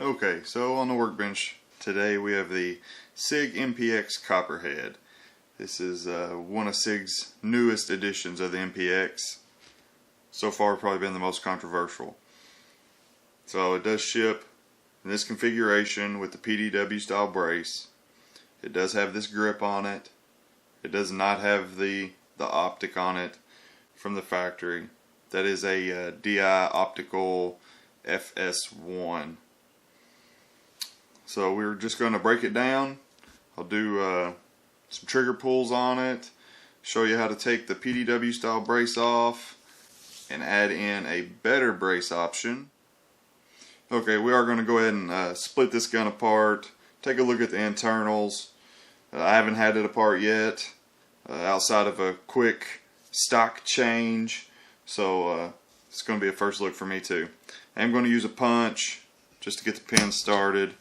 Okay, so on the workbench today we have the Sig MPX Copperhead. This is one of Sig's newest editions of the MPX. So far probably been the most controversial. So it does ship in this configuration with the PDW style brace. It does have this grip on it. It does not have the optic on it from the factory. That is a DI optical FS1. So we're just going to break it down. I'll do some trigger pulls on it, show you how to take the PDW style brace off and add in a better brace option. Okay, we are going to go ahead and split this gun apart, take a look at the internals. I haven't had it apart yet, outside of a quick stock change, so it's going to be a first look for me too. I'm going to use a punch just to get the pin started.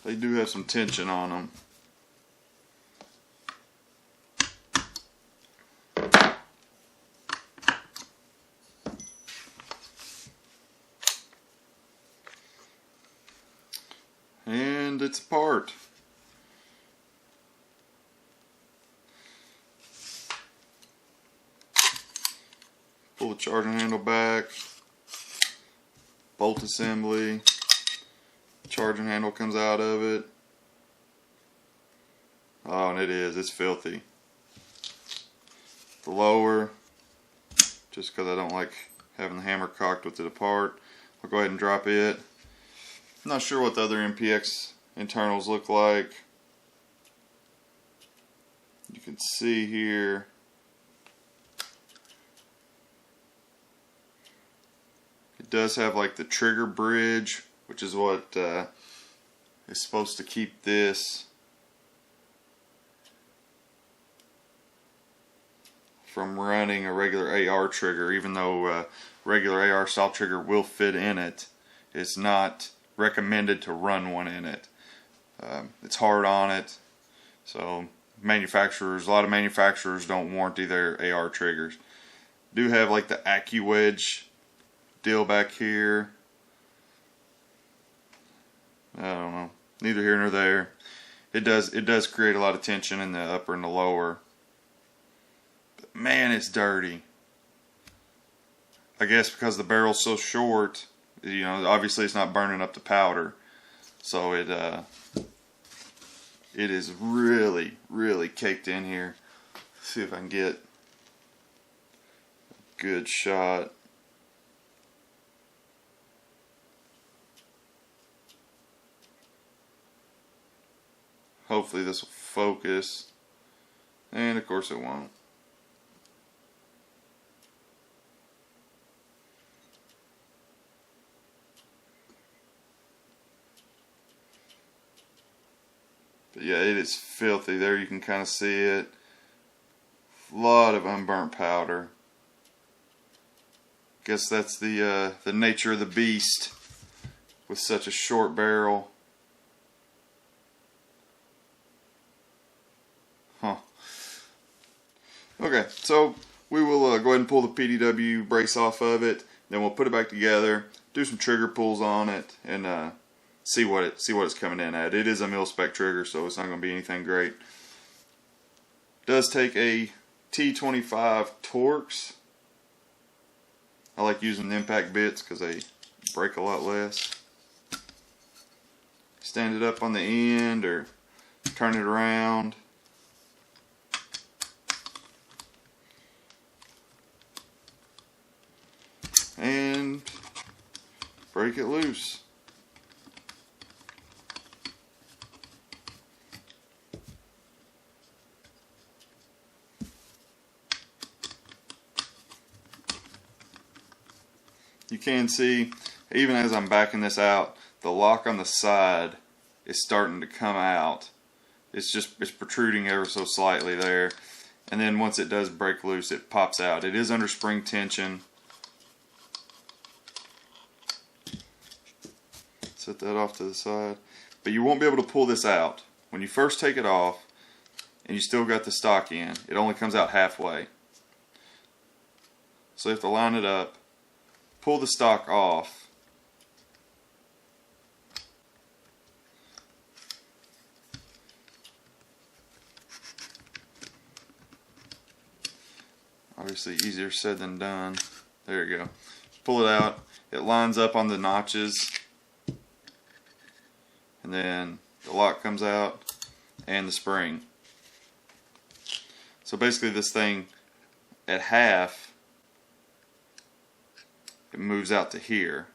They do have some tension on them. And it's apart. Pull the charging handle back. Bolt assembly. Charging handle comes out of it. Oh, and it's filthy. The lower, just because I don't like having the hammer cocked with it apart, I'll go ahead and drop it. I'm not sure what the other MPX internals look like. You can see here it does have like the trigger bridge, which is what is supposed to keep this from running a regular AR trigger. Even though regular AR style trigger will fit in it, it's not recommended to run one in it. It's hard on it, so a lot of manufacturers don't warranty their AR triggers. Do have like the AccuWedge deal back here. I don't know, neither here nor there. It does create a lot of tension in the upper and the lower. But man, it's dirty. I guess because the barrel's so short, you know, obviously it's not burning up the powder. So it is really, really caked in here. Let's see if I can get a good shot. Hopefully this will focus, and of course it won't. But yeah, it is filthy. There you can kind of see it. A lot of unburnt powder. Guess that's the nature of the beast with such a short barrel. Huh. Okay, so we will go ahead and pull the PDW brace off of it. Then we'll put it back together, do some trigger pulls on it, and see what it's coming in at. It is a mil-spec trigger, so it's not going to be anything great. It does take a T25 Torx. I like using the impact bits because they break a lot less. Stand it up on the end or turn it around. And break it loose. You can see, even as I'm backing this out, the lock on the side is starting to come out. It's protruding ever so slightly there. And then once it does break loose, it pops out. It is under spring tension. Set that off to the side. But you won't be able to pull this out. When you first take it off and you still got the stock in, it only comes out halfway. So you have to line it up, pull the stock off, obviously easier said than done. There you go. Pull it out, it lines up on the notches, and then the lock comes out and the spring. So basically this thing at half, it moves out to here.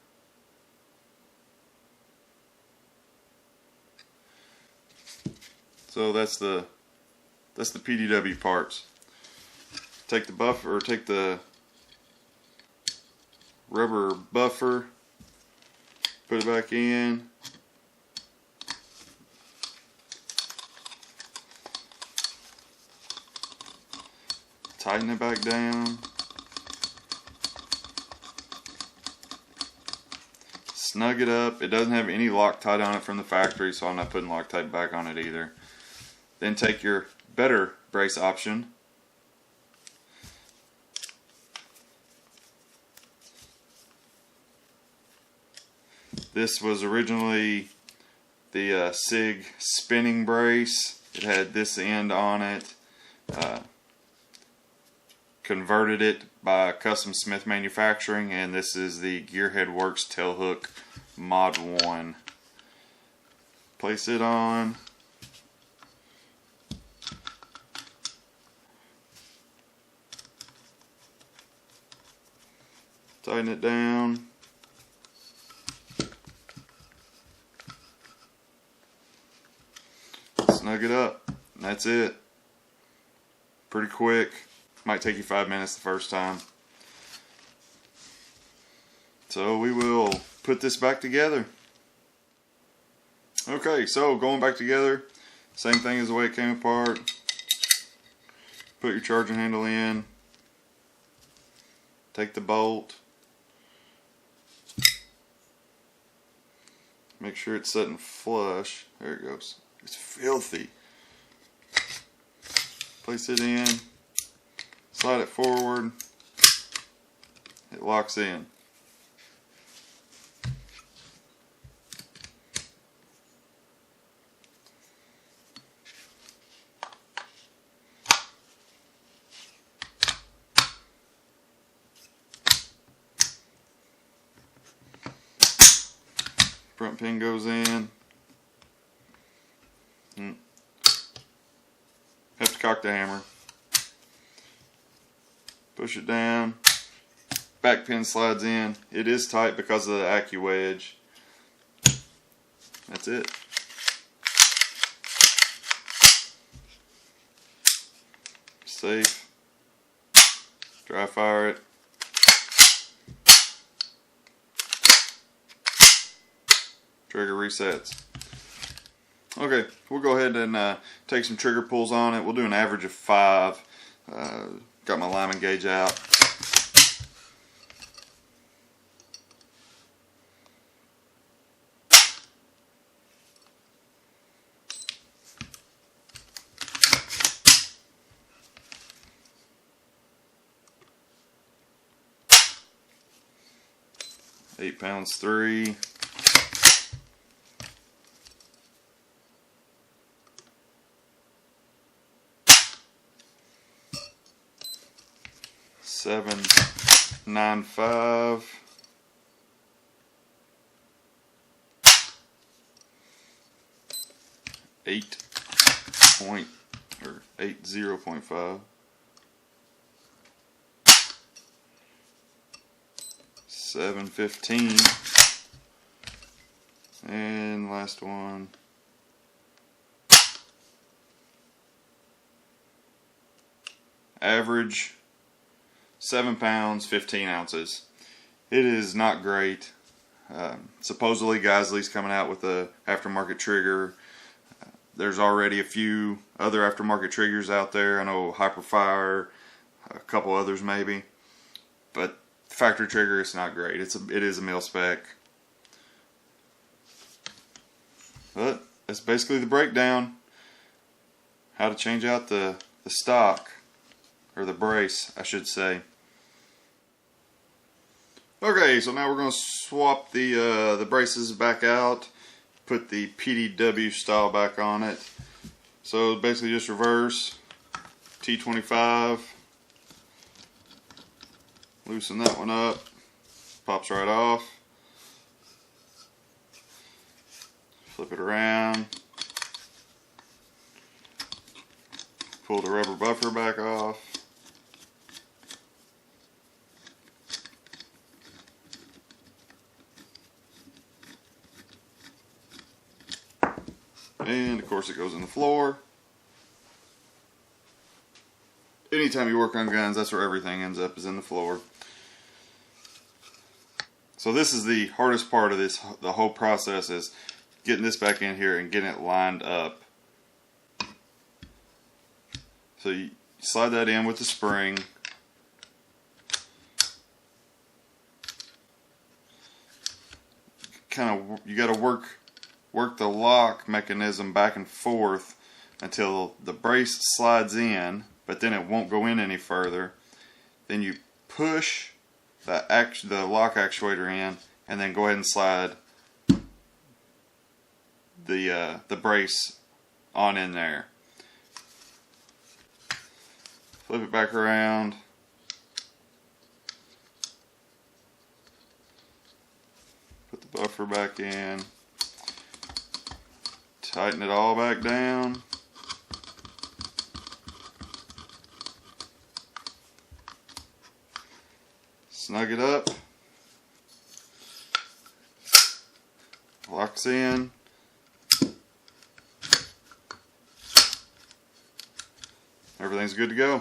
So that's the PDW parts. Take the buffer, or take the rubber buffer, put it back in. Tighten it back down. Snug it up. It doesn't have any Loctite on it from the factory, so I'm not putting Loctite back on it either. Then take your better brace option. This was originally the Sig spinning brace. It had this end on it. Converted it by Custom Smith Manufacturing, and this is the Gearhead Works Tailhook Mod 1. Place it on. Tighten it down. Snug it up. And that's it. Pretty quick. Might take you 5 minutes the first time. So we will put this back together. Okay, so going back together, same thing as the way it came apart. Put your charging handle in. Take the bolt. Make sure it's setting flush. There it goes. It's filthy. Place it in. Slide it forward. It locks in. Front pin goes in. Have to cock the hammer. Push it down. Back pin slides in. It is tight because of the Accu wedge. That's it. Safe. Dry fire it. Trigger resets. Okay, we'll go ahead and take some trigger pulls on it. We'll do an average of 5. Got my Lyman gauge out. £8 3. $7.95. $80.5. $7.15. And last one. Average 7 pounds, 15 ounces. It is not great. Supposedly Geisley's coming out with a aftermarket trigger. There's already a few other aftermarket triggers out there. I know Hyperfire, a couple others maybe. But factory trigger is not great. It is a mil spec. But that's basically the breakdown. How to change out the stock, or the brace, I should say. Okay, so now we're going to swap the braces back out, put the PDW style back on it. So basically just reverse, T25, loosen that one up, pops right off, flip it around, pull the rubber buffer back off, and of course it goes in the floor. Anytime you work on guns, that's where everything ends up, is in the floor. So this is the hardest part of this, the whole process, is getting this back in here and getting it lined up. So you slide that in with the spring. You got to work the lock mechanism back and forth until the brace slides in, but then it won't go in any further. Then you push the lock actuator in, and then go ahead and slide the brace on in there. Flip it back around. Put the buffer back in. Tighten it all back down. Snug it up. Locks in. Everything's good to go.